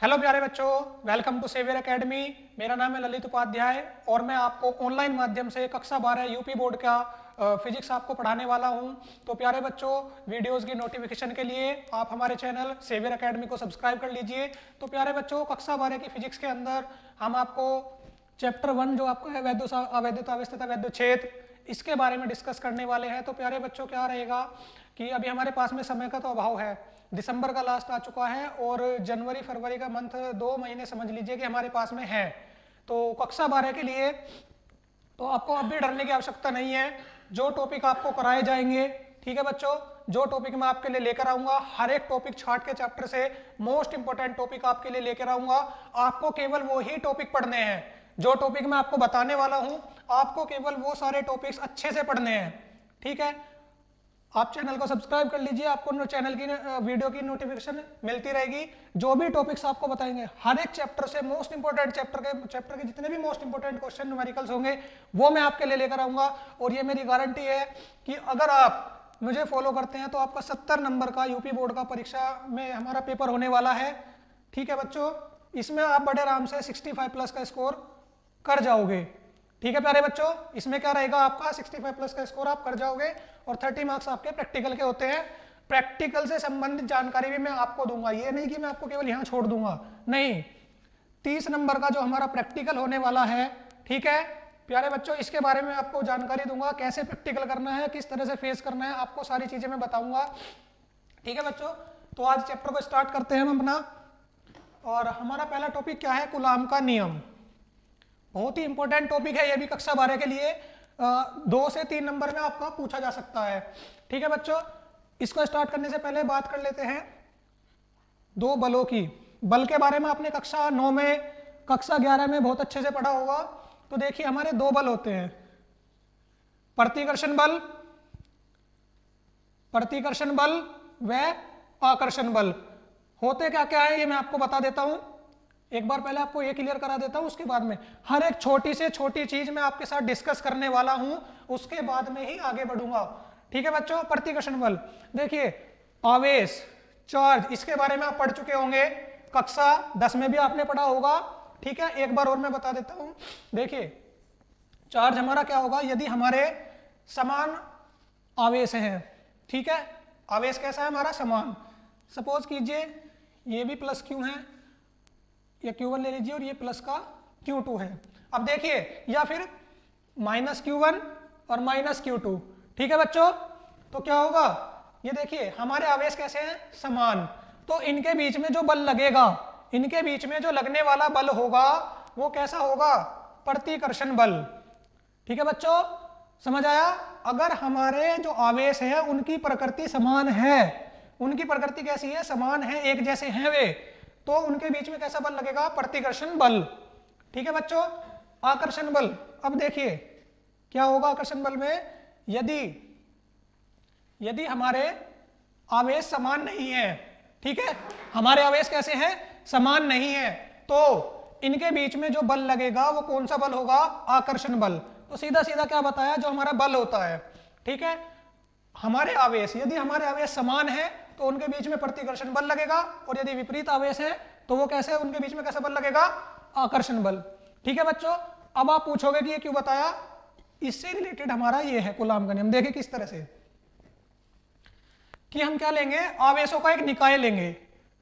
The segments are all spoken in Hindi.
हेलो प्यारे बच्चों, वेलकम टू सेवियर एकेडमी। मेरा नाम है ललित उपाध्याय और मैं आपको ऑनलाइन माध्यम से कक्षा 12 यूपी बोर्ड का फिजिक्स आपको पढ़ाने वाला हूं। तो प्यारे बच्चों, वीडियोस की नोटिफिकेशन के लिए आप हमारे चैनल सेवियर एकेडमी को सब्सक्राइब कर लीजिए। तो प्यारे बच्चों, कक्षा 12 की फिजिक्स के अंदर हम आपको चैप्टर 1 जो आपका है अवैधतावेश तथा वैद्युच्छेद, इसके बारे में डिस्कस करने वाले हैं। तो प्यारे बच्चों, क्या रहेगा कि अभी हमारे पास में समय का तो अभाव है, दिसंबर का लास्ट आ चुका है और जनवरी फरवरी का मंथ 2 महीने समझ लीजिए कि हमारे पास में है। तो कक्षा 12 के लिए तो आपको अब भी डरने की आवश्यकता नहीं है। जो टॉपिक आपको कराए जाएंगे, ठीक है बच्चों, जो टॉपिक मैं आपके लिए लेकर आऊंगा, हर एक टॉपिक छाट के चैप्टर से मोस्ट इंपोर्टेंट टॉपिक आपके लिए लेकर आऊंगा। आपको केवल वो ही टॉपिक पढ़ने हैं, जो टॉपिक मैं आपको बताने वाला हूं, आपको केवल वो सारे टॉपिक्स अच्छे से पढ़ने हैं। ठीक है, आप चैनल को सब्सक्राइब कर लीजिए, आपको चैनल की वीडियो की नोटिफिकेशन मिलती रहेगी। जो भी टॉपिक्स आपको बताएंगे, हर एक चैप्टर से मोस्ट इंपोर्टेंट चैप्टर के जितने भी मोस्ट इंपोर्टेंट क्वेश्चन न्यूमेरिकल्स होंगे वो मैं आपके लिए लेकर आऊंगा। और ये मेरी गारंटी है कि अगर आप मुझे फॉलो करते हैं तो आपका 70 नंबर का यूपी बोर्ड का परीक्षा में हमारा पेपर होने वाला है। ठीक है बच्चों, इसमें आप बड़े आराम से 65 प्लस का स्कोर कर जाओगे। ठीक है प्यारे बच्चों, इसमें क्या रहेगा, आपका 65 प्लस का स्कोर आप कर जाओगे और 30 मार्क्स आपके प्रैक्टिकल के होते हैं। प्रैक्टिकल से संबंधित जानकारी भी मैं आपको दूंगा, ये नहीं कि मैं आपको केवल यहाँ छोड़ दूंगा, नहीं। 30 नंबर का जो हमारा प्रैक्टिकल होने वाला है, ठीक है प्यारे बच्चों, इसके बारे में आपको जानकारी दूंगा, कैसे प्रैक्टिकल करना है, किस तरह से फेस करना है, आपको सारी चीजें मैं बताऊंगा। ठीक है बच्चों, तो आज चैप्टर को स्टार्ट करते हैं हम अपना। और हमारा पहला टॉपिक क्या है, कूलाम का नियम। बहुत ही इंपॉर्टेंट टॉपिक है ये भी कक्षा 12 के लिए। 2 से 3 नंबर में आपका पूछा जा सकता है। ठीक है बच्चों, इसको स्टार्ट करने से पहले बात कर लेते हैं दो बलों की। बल के बारे में आपने कक्षा 9 में, कक्षा 11 में बहुत अच्छे से पढ़ा होगा। तो देखिए, हमारे दो बल होते हैं, प्रतिकर्षण बल, प्रतिकर्षण बल व आकर्षण बल। होते क्या क्या है ये मैं आपको बता देता हूं। एक बार पहले आपको ये क्लियर करा देता हूं, उसके बाद में हर एक छोटी से छोटी चीज मैं आपके साथ डिस्कस करने वाला हूं, उसके बाद में ही आगे बढ़ूंगा। ठीक है बच्चों, प्रतिकर्षण बल देखिए, आवेश, चार्ज, इसके बारे में आप पढ़ चुके होंगे, कक्षा 10 में भी आपने पढ़ा होगा। ठीक है, एक बार और मैं बता देता हूं। देखिए, चार्ज हमारा क्या होगा, यदि हमारे समान आवेश हैं, ठीक है, आवेश कैसा है हमारा, समान। सपोज कीजिए ये भी प्लस क्यू है, ये Q1 ले लीजिए और ये प्लस का Q2 है। अब देखिए, या फिर माइनस Q1 और माइनस Q2। ठीक है बच्चों, तो क्या होगा, ये देखिए हमारे आवेश कैसे हैं, समान। तो इनके बीच में जो बल लगेगा, इनके बीच में जो लगने वाला बल होगा वो कैसा होगा, प्रतिकर्षण बल। ठीक है बच्चों, समझ आया। अगर हमारे जो आवेश है उनकी प्रकृति समान है, उनकी प्रकृति कैसी है, समान है, एक जैसे हैं वे, तो उनके बीच में कैसा बल लगेगा, प्रतिकर्षण बल। ठीक है बच्चों, आकर्षण बल। अब देखिए क्या होगा आकर्षण बल में, यदि हमारे आवेश समान नहीं है, ठीक है, हमारे आवेश कैसे हैं, समान नहीं है, तो इनके बीच में जो बल लगेगा वो कौन सा बल होगा, आकर्षण बल। तो सीधा सीधा क्या बताया, जो हमारा बल होता है, ठीक है, हमारे आवेश, यदि हमारे आवेश समान है तो उनके बीच में प्रतिकर्षण बल लगेगा, और यदि विपरीत आवेश है तो वो कैसे, उनके बीच में कैसा बल लगेगा, आकर्षण बल। ठीक है बच्चों, अब आप पूछोगे कि ये क्यों बताया, इससे रिलेटेड हमारा ये है कूलाम का नियम। देखिए किस तरह से कि हम क्या लेंगे, आवेशों का एक निकाय लेंगे,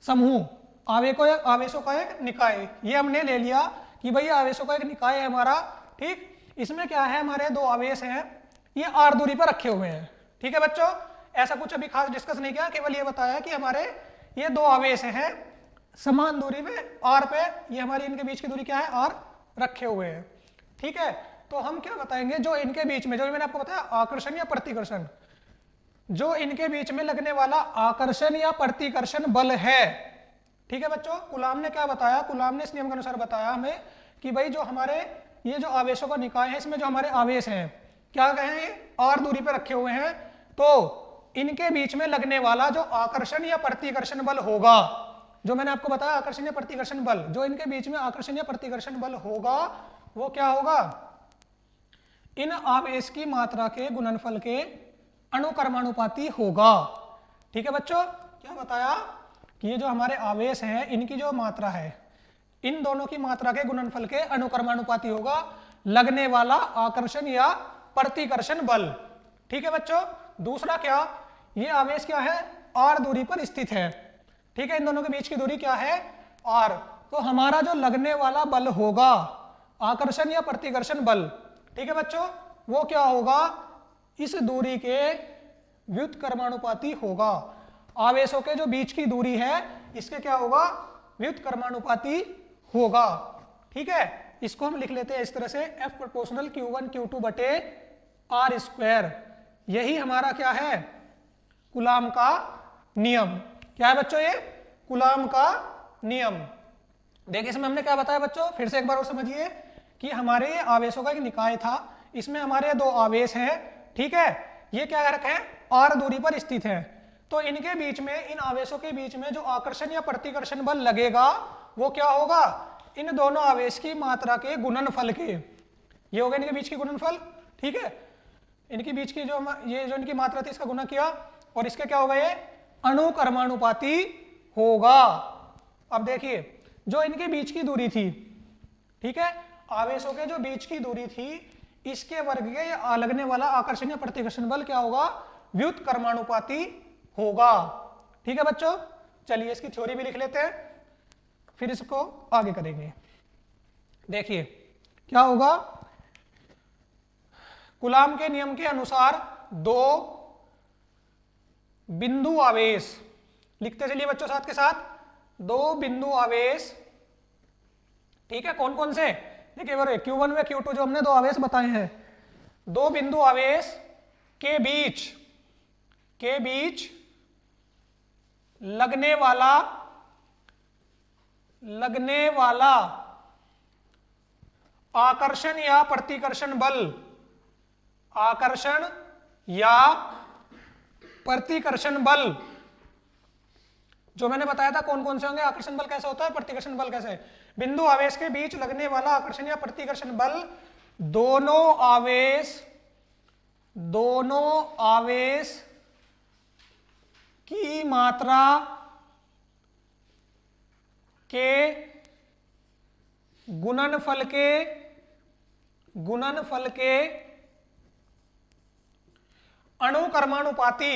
समूह, आवेशों का एक निकाय, ये हमने ले लिया कि भाई आवेशों का एक निकाय है हमारा। ठीक, इसमें क्या है, हमारे दो आवेश हैं, ये आर दूरी पर रखे हुए हैं। ठीक है बच्चों, ऐसा कुछ अभी खास डिस्कस नहीं किया, केवल ये बताया कि हमारे ये दो आवेश हैं समान दूरी पे, आर पे, ये हमारी इनके बीच की दूरी क्या है, आर रखे हुए हैं। ठीक है, तो हम क्या बताएंगे, जो इनके बीच में, जो मैंने आपको बताया आकर्षण या प्रतिकर्षण, जो इनके बीच में लगने वाला आकर्षण या प्रतिकर्षण बल है। ठीक है बच्चों, कूलाम ने क्या बताया, कूलाम ने इस नियम के अनुसार बताया हमें कि भाई जो हमारे ये जो आवेशों का निकाय है, इसमें जो हमारे आवेश हैं क्या कहें, ये आर दूरी पर रखे हुए हैं, तो इनके बीच में लगने वाला जो आकर्षण या प्रतिकर्षण बल होगा, जो मैंने आपको बताया आकर्षण या प्रतिकर्षण बल, जो इनके बीच में आकर्षण या प्रतिकर्षण बल होगा वो क्या होगा, इन आवेश की मात्रा के गुणनफल के अनुक्रमानुपाती होगा। ठीक है बच्चों, क्या बताया कि ये जो हमारे आवेश हैं इनकी जो मात्रा है, इन दोनों की मात्रा के गुणनफल के अनुक्रमानुपाती होगा लगने वाला आकर्षण या प्रतिकर्षण बल। ठीक है बच्चों। दूसरा क्या, ये आवेश क्या है, r दूरी पर स्थित है। ठीक है, इन दोनों के बीच की दूरी क्या है, r। तो हमारा जो लगने वाला बल होगा, आकर्षण या प्रतिकर्षण बल, ठीक है बच्चों, वो क्या होगा, इस दूरी के व्युत्क्रमानुपाती होगा। आवेशों के जो बीच की दूरी है इसके क्या होगा, व्युत्क्रमानुपाती होगा। ठीक है, इसको हम लिख लेते हैं इस तरह से, F प्रोपोर्शनल Q1 Q2 बटे R स्क्वायर। यही हमारा क्या है, कूलाम का नियम। क्या है बच्चों, ये कूलाम का नियम। देखिए इसमें हमने क्या बताया बच्चों, फिर से एक बार और समझिए कि हमारे आवेशों का एक निकाय था, इसमें हमारे दो आवेश हैं। ठीक है, ये क्या रखे हैं, r दूरी पर स्थित है। तो इनके बीच में, इन आवेशों के बीच में जो आकर्षण या प्रतिकर्षण बल लगेगा वो क्या होगा, इन दोनों आवेश की मात्रा के गुणनफल के, ये हो गया इनके बीच की गुणनफल। ठीक है, इनकी बीच की जो ये जो इनकी मात्रा थी इसका गुना किया और इसके क्या होगा, ये अनुक्रमानुपाती होगा। अब देखिए जो इनके बीच की दूरी थी, ठीक है, आवेशों के जो बीच की दूरी थी, इसके वर्ग के लगने वाला आकर्षण या प्रतिकर्षण बल क्या होगा, व्युत्क्रमानुपाती होगा। ठीक है बच्चों, चलिए इसकी थ्योरी भी लिख लेते हैं, फिर इसको आगे करेंगे। देखिए क्या होगा, कूलाम के नियम के अनुसार दो बिंदु आवेश, लिखते चलिए बच्चों साथ के साथ, दो बिंदु आवेश, ठीक है, कौन कौन से, देखिए Q1 व Q2 जो हमने दो आवेश बताए हैं, दो बिंदु आवेश के बीच लगने वाला आकर्षण या प्रतिकर्षण बल, आकर्षण या प्रतिकर्षण बल जो मैंने बताया था कौन कौन से होंगे, आकर्षण बल कैसे होता है, प्रतिकर्षण बल कैसे, बिंदु आवेश के बीच लगने वाला आकर्षण या प्रतिकर्षण बल दोनों आवेश की मात्रा के गुणनफल के अनुक्रमानुपाती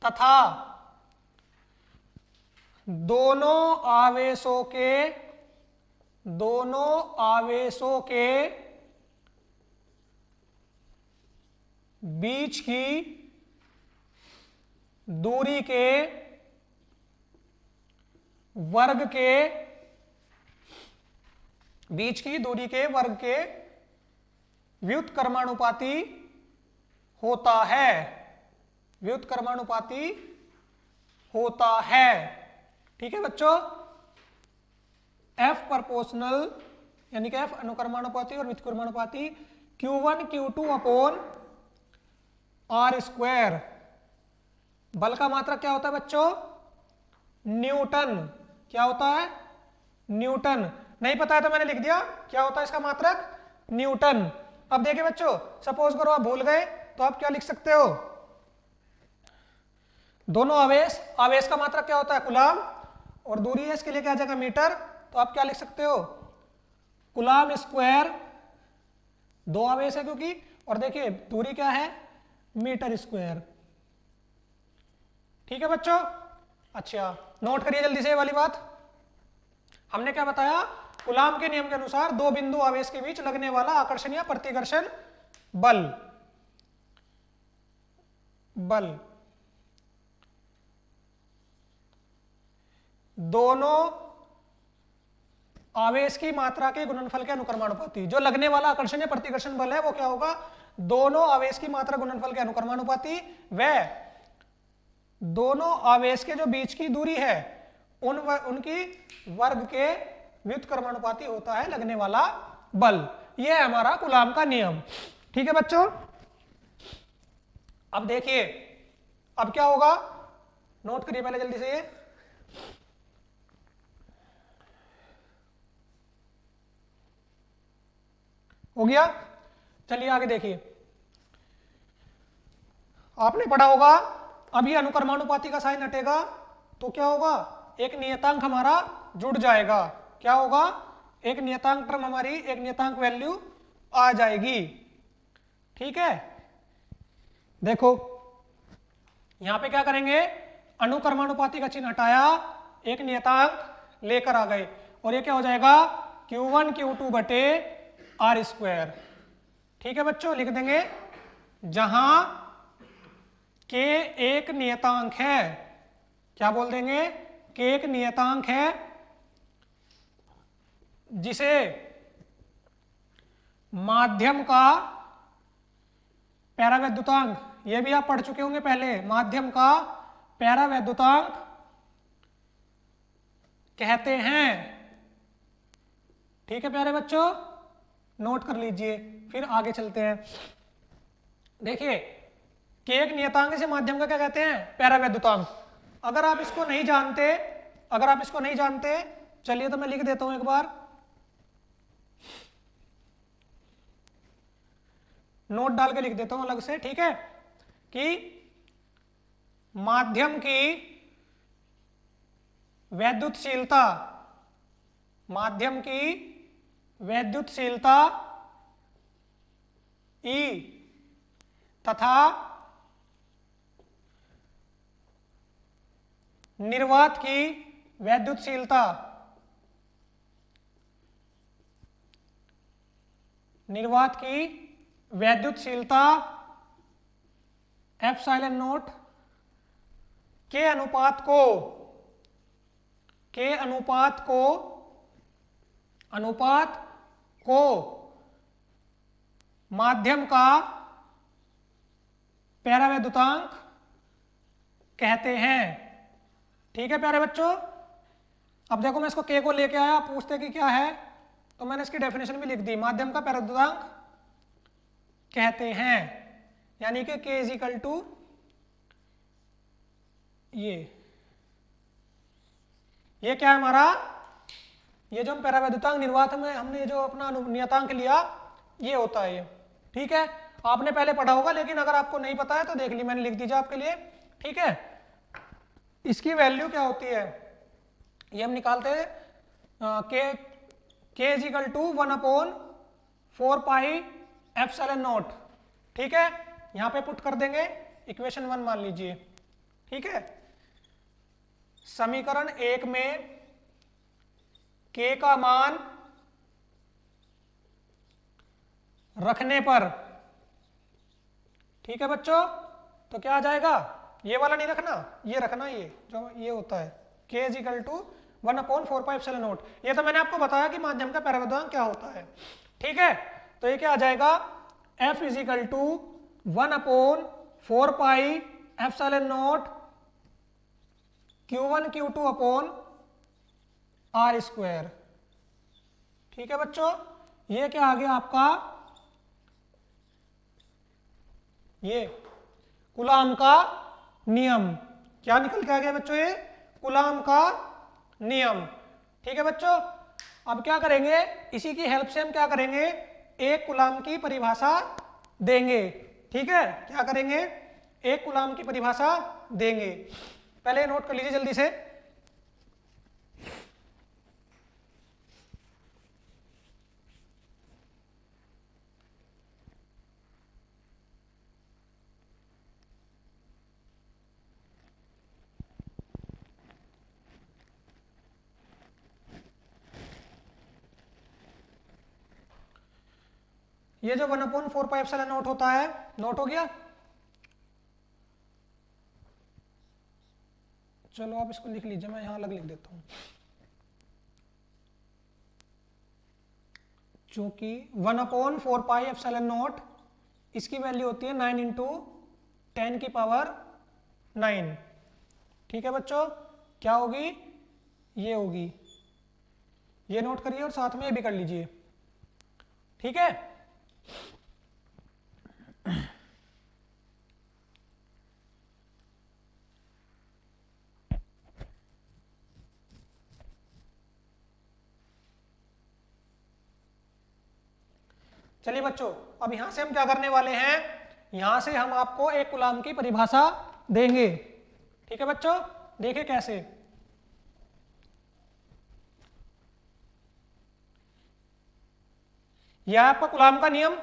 तथा दोनों आवेशों के बीच की दूरी के वर्ग के व्युत्क्रमानुपाती होता है। ठीक है बच्चों, F प्रोपोर्शनल यानी कि F अनुक्रमानुपाती और व्युत्क्रमानुपाती Q1 Q2 upon R square. बल का मात्रक क्या होता है बच्चों, न्यूटन। क्या होता है, न्यूटन। नहीं पता है तो मैंने लिख दिया, क्या होता है इसका मात्रक, न्यूटन। अब देखिए बच्चों, सपोज करो आप भूल गए तो आप क्या लिख सकते हो, दोनों आवेश का मात्रक क्या होता है, कूलाम, और दूरी है इसके लिए क्या आ जाएगा, मीटर। तो आप क्या लिख सकते हो, कूलाम स्क्वायर, दो आवेश है क्योंकि, और देखिए दूरी क्या है, मीटर स्क्वायर। ठीक है बच्चों, अच्छा नोट करिए जल्दी से ये वाली बात। हमने क्या बताया, कूलाम के नियम के अनुसार दो बिंदु आवेश के बीच लगने वाला आकर्षण या प्रतिकर्षण बल दोनों आवेश की मात्रा के गुणनफल के अनुक्रमानुपाती। जो लगने वाला आकर्षण या प्रतिकर्षण बल है वो क्या होगा, दोनों आवेश की मात्रा गुणनफल के अनुक्रमानुपाती, व दोनों आवेश के जो बीच की दूरी है उनकी वर्ग के व्युत्क्रमानुपाती होता है लगने वाला बल। यह है हमारा कूलाम का नियम। ठीक है बच्चों, अब देखिए अब क्या होगा, नोट करिए पहले जल्दी से ये, हो गया। चलिए आगे देखिए, आपने पढ़ा होगा अब ये अनुक्रमानुपाती का साइन हटेगा तो क्या होगा, एक नियतांक हमारा जुड़ जाएगा। क्या होगा, एक नियतांक टर्म हमारी, एक नियतांक वैल्यू आ जाएगी। ठीक है, देखो यहां पे क्या करेंगे, अनुक्रमानुपाती का चिन्ह हटाया, एक नियतांक लेकर आ गए और ये क्या हो जाएगा, Q1 Q2 बटे आर स्क्वायर। ठीक है बच्चों, लिख देंगे जहां के एक नियतांक है, क्या बोल देंगे, के एक नियतांक है जिसे माध्यम का पैरावैद्युतांक, ये भी आप पढ़ चुके होंगे पहले, माध्यम का पैरावैद्युतांक कहते हैं। ठीक है प्यारे बच्चों, नोट कर लीजिए, फिर आगे चलते हैं। देखिए कि एक नियतांक से माध्यम का क्या कहते हैं, पैरावैद्युतांक। अगर आप इसको नहीं जानते, अगर आप इसको नहीं जानते, चलिए तो मैं लिख देता हूं एक बार, नोट डाल के लिख देता हूं अलग से। ठीक है, कि माध्यम की वैद्युतशीलता, माध्यम की वैद्युतशीलता E तथा निर्वात की वैद्युतशीलता, निर्वात की वैद्युतशीलता एप्सिलॉन नॉट के अनुपात को, के अनुपात को, अनुपात को माध्यम का पैरावैद्युतांक कहते हैं। ठीक है प्यारे बच्चों, अब देखो मैं इसको के को लेके आया, पूछते कि क्या है, तो मैंने इसकी डेफिनेशन भी लिख दी, माध्यम का पैरावैद्युतांक कहते हैं, यानी कि के इज इक्वल टू ये क्या है हमारा, ये जो हम पैरावैद्युतांक निर्वात में हमने जो अपना नियतांक लिया, ये होता है ये। ठीक है, आपने पहले पढ़ा होगा, लेकिन अगर आपको नहीं पता है तो देख ली, मैंने लिख दीजिए आपके लिए। ठीक है, इसकी वैल्यू क्या होती है, ये हम निकालते हैं, K is equal to 1/4 pi epsilon naught. ठीक है, यहां पे पुट कर देंगे, इक्वेशन 1 मान लीजिए। ठीक है, समीकरण 1 में के का मान रखने पर, ठीक है बच्चों, तो क्या आ जाएगा, ये वाला नहीं रखना, ये रखना, ये जो ये होता है K is equal to 1/4 pi epsilon naught. ये तो मैंने आपको बताया कि माध्यम का पैरावैद्युतांक क्या होता है। ठीक है, तो ये क्या आ जाएगा, F is equal to 1/4 pi epsilon naught Q1 Q2 upon R square. ठीक है बच्चों, ये क्या आ गया आपका, ये कूलाम का नियम। क्या निकल के आ गया बच्चों, ये कूलाम का नियम। ठीक है बच्चों, अब क्या करेंगे, इसी की हेल्प से हम क्या करेंगे, एक कूलाम की परिभाषा देंगे। ठीक है, क्या करेंगे, एक कूलाम की परिभाषा देंगे। पहले नोट कर लीजिए जल्दी से, ये जो 1/4 पाई एप्सिलॉन नॉट होता है, नोट हो गया। चलो आप इसको लिख लीजिए, मैं यहां अलग लिख देता हूं, जो कि 1/4 पाई एप्सिलॉन नॉट, इसकी वैल्यू होती है 9 × 10⁹। ठीक है बच्चों, क्या होगी, ये होगी, ये नोट करिए और साथ में ये भी कर लीजिए। ठीक है, चलिए बच्चों, अब यहां से हम क्या करने वाले हैं, यहां से हम आपको एक कूलाम की परिभाषा देंगे। ठीक है बच्चों, देखिए कैसे। यह आपका कूलाम का नियम।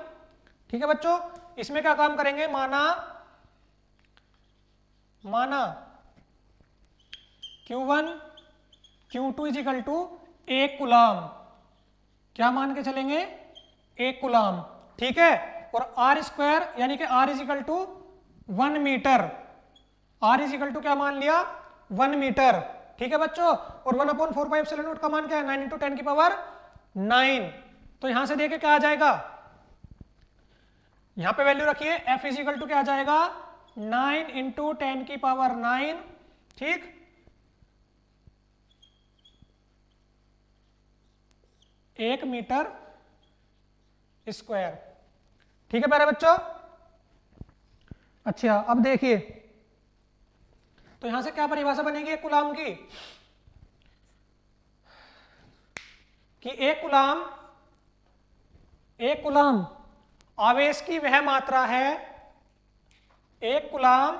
ठीक है बच्चों, इसमें क्या काम करेंगे, माना Q1 Q2 is equal to 1 coulomb. क्या मान के चलेंगे, 1 कूलाम। ठीक है, और R स्क्वायर यानी कि R is equal to 1 metre. R is equal to क्या मान लिया, 1 मीटर। ठीक है बच्चों, और 1/4πε0 का मान क्या है, 9 × 10 की पावर 9। तो यहां से देखे क्या आ जाएगा, यहां पे वैल्यू रखिए, F इज इक्वल टू क्या आ जाएगा, 9 × 10 की पावर 9। ठीक, एक मीटर स्क्वायर। ठीक है प्यारे बच्चों। अच्छा, अब देखिए, तो यहां से क्या परिभाषा बनेगी एक कूलाम की, कि एक कूलाम आवेश की वह मात्रा है, एक कूलाम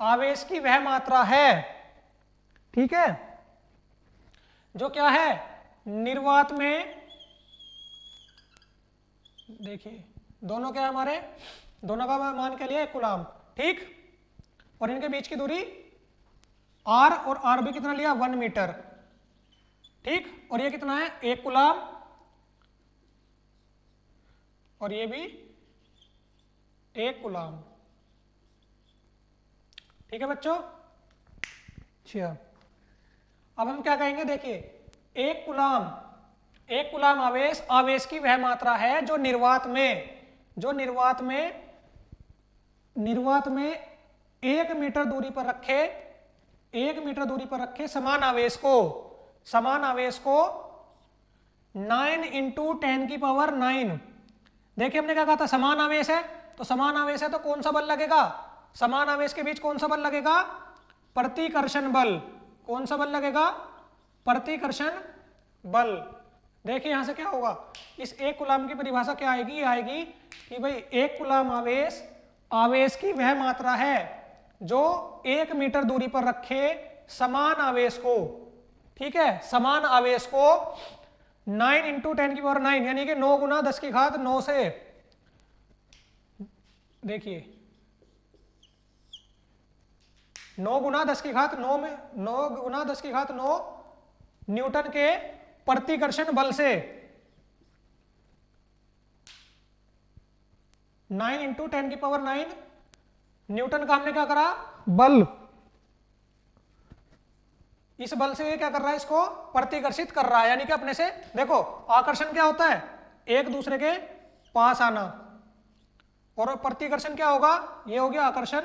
आवेश की वह मात्रा है, ठीक है, जो क्या है, निर्वात में, देखिए दोनों क्या है हमारे, दोनों का मान क्या लिया, एक कूलाम। ठीक, और इनके बीच की दूरी R और R भी कितना लिया, 1 मीटर। ठीक, और ये कितना है, 1 कूलाम, और ये भी 1 कूलाम। ठीक है बच्चों। अच्छा, अब हम क्या कहेंगे, देखिए एक कूलाम आवेश की वह मात्रा है जो निर्वात में 1 मीटर दूरी पर रखे समान आवेश को 9 × 10 की पावर 9। देखिए हमने क्या कहा था, समान आवेश है, तो समान आवेश है तो कौन सा बल लगेगा, समान आवेश के बीच कौन सा बल लगेगा, प्रतिकर्षण बल। कौन सा बल लगेगा, प्रतिकर्षण बल। देखिए यहां से क्या होगा, इस एक कूलाम की परिभाषा क्या आएगी, आएगी कि भाई एक कूलाम आवेश की वह मात्रा है जो 1 मीटर दूरी पर रखे समान आवेश को, ठीक है, समान आवेश को 9 × 10 की पावर 9 यानी कि 9 × 10 की घात 9 से, देखिए 9 × 10 की घात 9 में 9 × 10 की घात 9 न्यूटन के प्रतिकर्षण बल से 9 × 10 की पावर 9 न्यूटन का हमने क्या करा, बल। इस बल से ये क्या कर रहा है, इसको प्रतिकर्षित कर रहा है, यानी कि अपने से, देखो आकर्षण क्या होता है, एक दूसरे के पास आना, और प्रतिकर्षण क्या होगा, ये हो गया आकर्षण,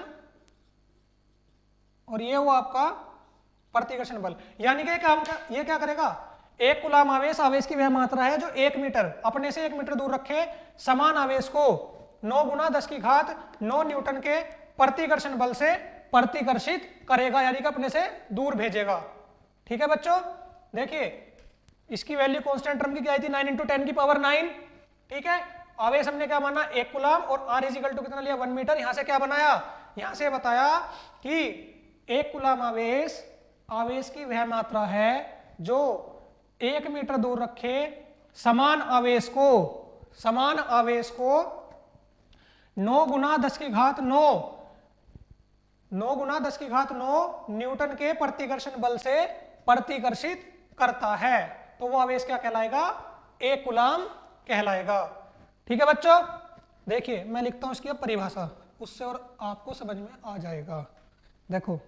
और ये हुआ आपका प्रतिकर्षण बल। यानी कि ये क्या करेगा, एक कूलाम आवेश की वह मात्रा है जो 1 मीटर, अपने से 1 मीटर दूर रखे समान आवेश को 9 × 10 की घात 9 न्यूटन के प्रतिकर्षण बल से प्रतिकर्षित करेगा, यानी कि अपने से दूर भेजेगा। ठीक है बच्चों, देखिए इसकी वैल्यू कांस्टेंट टर्म की क्या आई थी, 9 × 10 की पावर 9। ठीक है, आवेश हमने क्या माना, 1 कूलाम, और R इज इक्वल टू कितना लिया, 1 मीटर। यहां से क्या बनाया, यहां से बताया कि एक कूलाम आवेश की वह मात्रा है जो 1 मीटर दूर रखे समान आवेश को 9 × 10 की घात 9 न्यूटन के प्रतिकर्षण बल से प्रतिकर्षित करता है, तो वो आवेश क्या कहलाएगा, एक कूलाम कहलाएगा। ठीक है बच्चों, देखिए मैं लिखता हूं इसकी अब परिभाषा, उससे और आपको समझ में आ जाएगा। देखो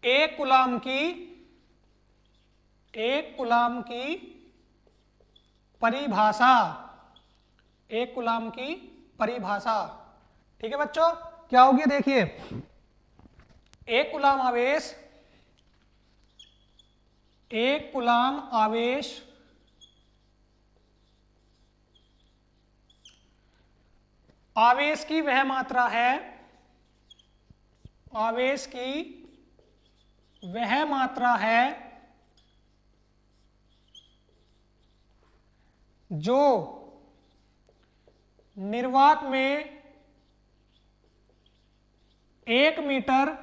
एक कूलाम की परिभाषा, एक कूलाम की परिभाषा, ठीक है बच्चों, क्या होगी, देखिए एक कूलाम आवेश की वह मात्रा है, आवेश की वह मात्रा है जो निर्वात में 1 मीटर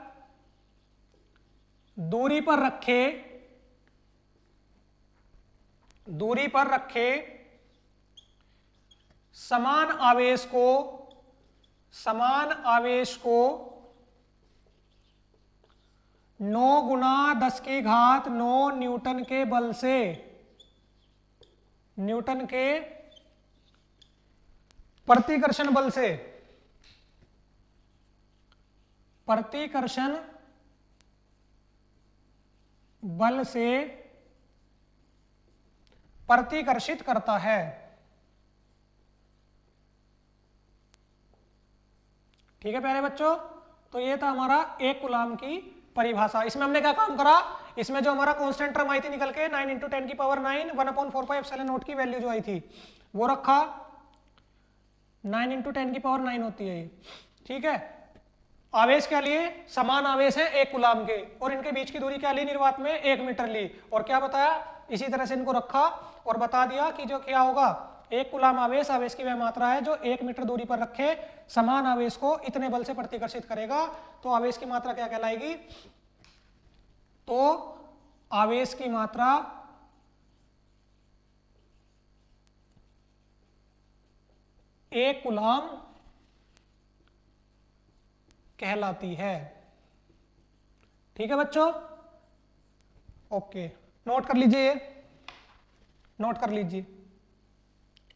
दूरी पर रखे समान आवेश को 9 गुना 10⁻9 न्यूटन के बल से, न्यूटन के प्रतिकर्षण बल से, प्रतिकर्षण बल से प्रतिकर्षित करता है। ठीक है प्यारे बच्चों, तो ये था हमारा 1 कूलाम की परिभाषा। इसमें हमने क्या काम करा, इसमें जो हमारा कांस्टेंट टर्म आई थी निकल के 9 × 10⁹ 1/4πε0 की वैल्यू जो आई थी वो रखा, 9 × 10⁹ होती है ये। ठीक है, आवेश क्या लिए, समान आवेश है 1 कूलाम के, और इनके बीच की दूरी क्या ली, निर्वात में 1 मीटर ली, और क्या बताया, इसी तरह से इनको रखा और बता दिया कि जो क्या होगा, 1 कूलाम आवेश की वह मात्रा है जो 1 मीटर दूरी पर रखे समान आवेश को इतने बल से प्रतिकर्षित करेगा। तो आवेश की मात्रा क्या कहलाएगी, तो आवेश की मात्रा एक कूलाम कहलाती है। ठीक है बच्चों, ओके, नोट कर लीजिए, नोट कर लीजिए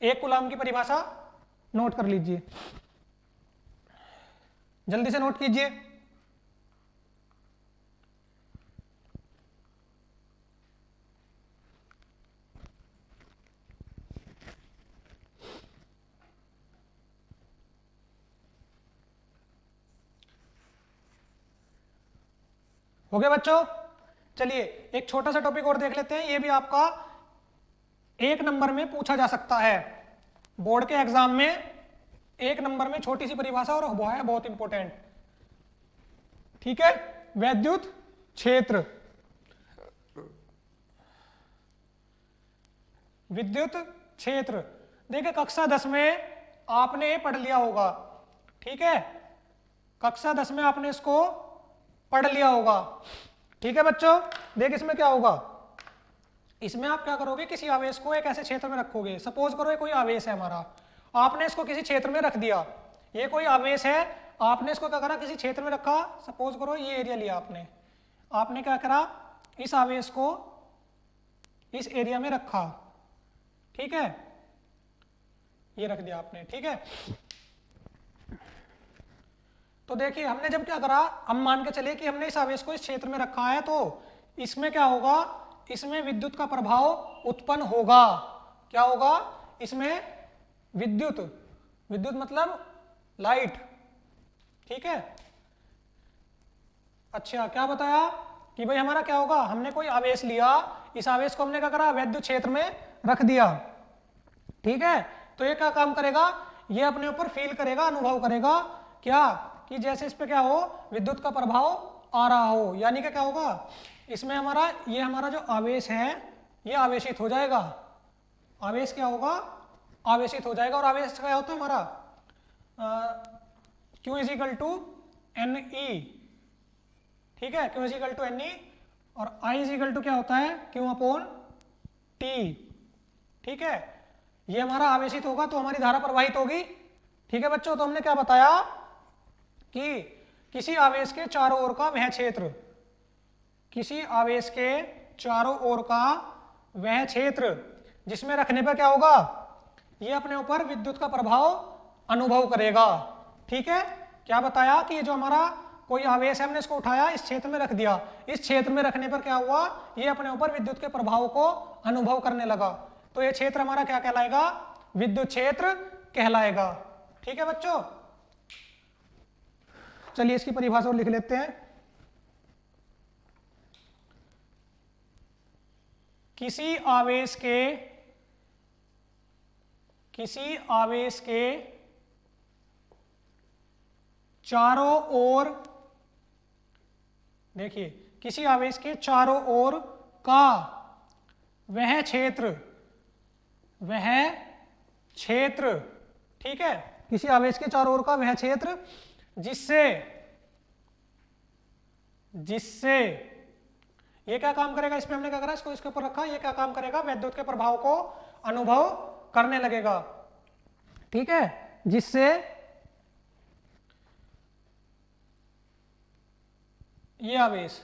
1 कूलाम की परिभाषा नोट कर लीजिए, जल्दी से नोट कीजिए। हो गया बच्चों, चलिए एक छोटा सा टॉपिक और देख लेते हैं, ये भी आपका 1 नंबर में पूछा जा सकता है बोर्ड के एग्जाम में। 1 नंबर में छोटी सी परिभाषा और वो है बहुत इंपॉर्टेंट। ठीक है, वैद्युत क्षेत्र, विद्युत क्षेत्र, देखिए कक्षा 10 में आपने पढ़ लिया होगा। ठीक है, कक्षा 10 में आपने इसको पढ़ लिया होगा। ठीक है बच्चों, देख इसमें क्या होगा, इसमें आप क्या करोगे, किसी आवेश को एक ऐसे क्षेत्र में रखोगे। सपोज करो ये कोई आवेश है हमारा, आपने इसको किसी क्षेत्र में रख दिया, ये कोई आवेश है, आपने इसको क्या करा, किसी क्षेत्र में रखा। सपोज करो ये एरिया लिया आपने क्या करा, इस आवेश को इस एरिया में रखा। ठीक है, ये रख दिया आपने। ठीक है, तो देखिए हमने जब क्या करा, हम मान के चले कि हमने इस आवेश को इस क्षेत्र में रखा है, तो इसमें क्या होगा, इसमें विद्युत का प्रभाव उत्पन्न होगा। क्या होगा, इसमें विद्युत, विद्युत मतलब लाइट। ठीक है, अच्छा क्या बताया कि भाई हमारा क्या होगा, हमने कोई आवेश लिया, इस आवेश को हमने क्या करा, वैद्युत क्षेत्र में रख दिया। ठीक है, तो ये क्या काम करेगा, ये अपने ऊपर फील करेगा, अनुभव करेगा क्या, कि जैसे इस पे क्या हो, विद्युत का प्रभाव आ रहा हो। यानी कि क्या होगा, इसमें हमारा ये हमारा जो आवेश है ये आवेशित हो जाएगा। आवेश क्या होगा, आवेशित हो जाएगा। और आवेश क्या होता है हमारा, Q = NE। ठीक है, Q = NE, और I क्या होता है, Q/T। ठीक है, ये हमारा आवेशित होगा तो हमारी धारा प्रवाहित होगी। ठीक है बच्चों, तो हमने क्या बताया कि किसी आवेश के चारों ओर का वह क्षेत्र, किसी आवेश के चारों ओर का वह क्षेत्र जिसमें रखने पर क्या होगा, ये अपने ऊपर विद्युत का प्रभाव अनुभव करेगा। ठीक है, क्या बताया कि ये जो हमारा कोई आवेश है, हमने इसको उठाया, इस क्षेत्र में रख दिया, इस क्षेत्र में रखने पर क्या हुआ, ये अपने ऊपर विद्युत के प्रभाव को अनुभव करने लगा। तो ये क्षेत्र हमारा क्या कहलाएगा, विद्युत क्षेत्र कहलाएगा। ठीक है बच्चों, चलिए इसकी परिभाषा और लिख लेते हैं। किसी आवेश के चारों ओर, देखिए किसी आवेश के चारों ओर का वह क्षेत्र, ठीक है, किसी आवेश के चारों ओर का वह क्षेत्र जिससे ये क्या काम करेगा, इसमें हमने क्या करा, इसको इसके ऊपर रखा, ये क्या काम करेगा, विद्युत के प्रभाव को अनुभव करने लगेगा। ठीक है, जिससे ये आवेश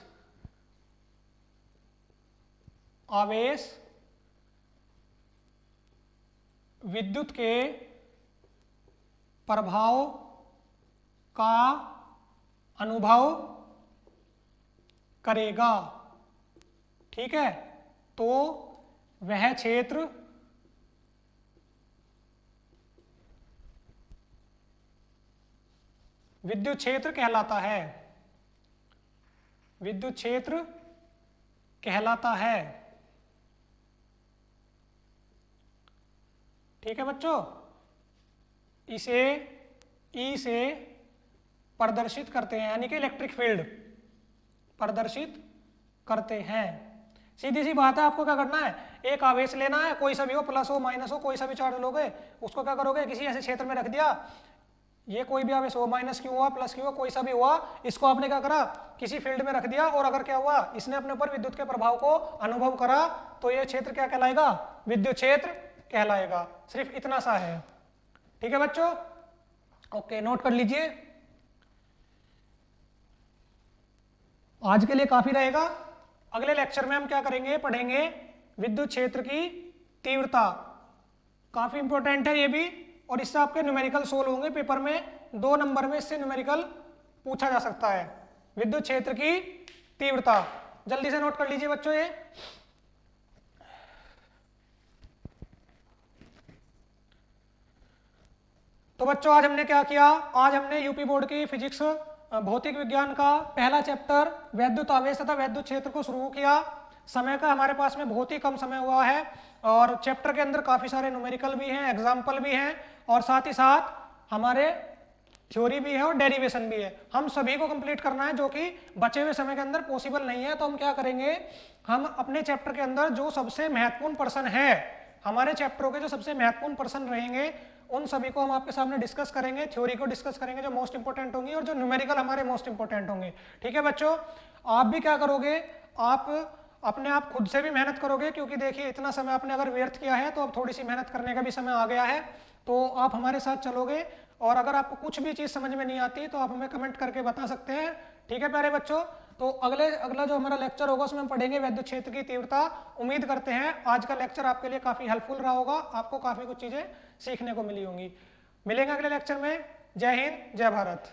विद्युत के प्रभाव का अनुभव करेगा। ठीक है, तो वह क्षेत्र विद्युत क्षेत्र कहलाता है, विद्युत क्षेत्र कहलाता है। ठीक है बच्चों, इसे ई से प्रदर्शित करते हैं, यानी कि इलेक्ट्रिक फील्ड प्रदर्शित करते हैं। सीधी सी बात है, आपको क्या करना है, एक आवेश लेना है, कोई सा भी हो, प्लस हो माइनस हो, कोई सा भी चार्ज लोगे, उसको क्या करोगे, किसी ऐसे क्षेत्र में रख दिया, ये कोई भी आवेश हो, माइनस क्यों हुआ प्लस क्यों हुआ, कोई सा भी हुआ, इसको आपने क्या करा, किसी फील्ड में रख दिया, और अगर क्या हुआ, इसने अपने ऊपर विद्युत के प्रभाव को अनुभव करा, तो ये क्षेत्र क्या कहलाएगा, विद्युत क्षेत्र कहलाएगा। सिर्फ इतना सा है। ठीक है बच्चों, ओके, नोट कर लीजिए। आज के लिए काफी रहेगा। अगले लेक्चर में हम क्या करेंगे, पढ़ेंगे विद्युत क्षेत्र की तीव्रता। काफी इंपॉर्टेंट है ये भी, और इससे आपके न्यूमेरिकल सोल्व होंगे पेपर में, 2 नंबर में इससे न्यूमेरिकल पूछा जा सकता है। विद्युत क्षेत्र की तीव्रता जल्दी से नोट कर लीजिए बच्चों ये। तो बच्चों आज हमने क्या किया, आज हमने यूपी बोर्ड की फिजिक्स भौतिक विज्ञान का पहला चैप्टर वैद्युत आवेश तथा वैद्युत क्षेत्र को शुरू किया। समय का हमारे पास में बहुत ही कम समय हुआ है, और चैप्टर के अंदर काफी सारे न्यूमेरिकल भी हैं, एग्जाम्पल भी हैं, और साथ ही साथ हमारे थ्योरी भी है और डेरिवेशन भी है। हम सभी को कंप्लीट करना है, जो कि बचे हुए समय के अंदर पॉसिबल नहीं है। तो हम क्या करेंगे, हम अपने चैप्टर के अंदर जो सबसे महत्वपूर्ण पर्सन है, हमारे चैप्टरों के जो सबसे महत्वपूर्ण पर्सन रहेंगे, उन सभी को हम आपके सामने डिस्कस करेंगे, थ्योरी को डिस्कस करेंगे जो मोस्ट इंपोर्टेंट होंगी, और जो न्यूमेरिकल हमारे मोस्ट इंपोर्टेंट होंगे। ठीक है बच्चों, आप भी क्या करोगे, आप अपने आप खुद से भी मेहनत करोगे, क्योंकि देखिए इतना समय आपने अगर व्यर्थ किया है, तो अब थोड़ी सी मेहनत करने का भी समय आ गया है। तो आप हमारे साथ चलोगे, और अगर आपको कुछ भी चीज़ समझ में नहीं आती तो आप हमें कमेंट करके बता सकते हैं। ठीक है प्यारे बच्चों, तो अगला जो हमारा लेक्चर होगा उसमें हम पढ़ेंगे वैद्युत क्षेत्र की तीव्रता। उम्मीद करते हैं आज का लेक्चर आपके लिए काफ़ी हेल्पफुल रहा होगा, आपको काफ़ी कुछ चीज़ें सीखने को मिली होंगी। मिलेंगे अगले लेक्चर में। जय हिंद, जय भारत।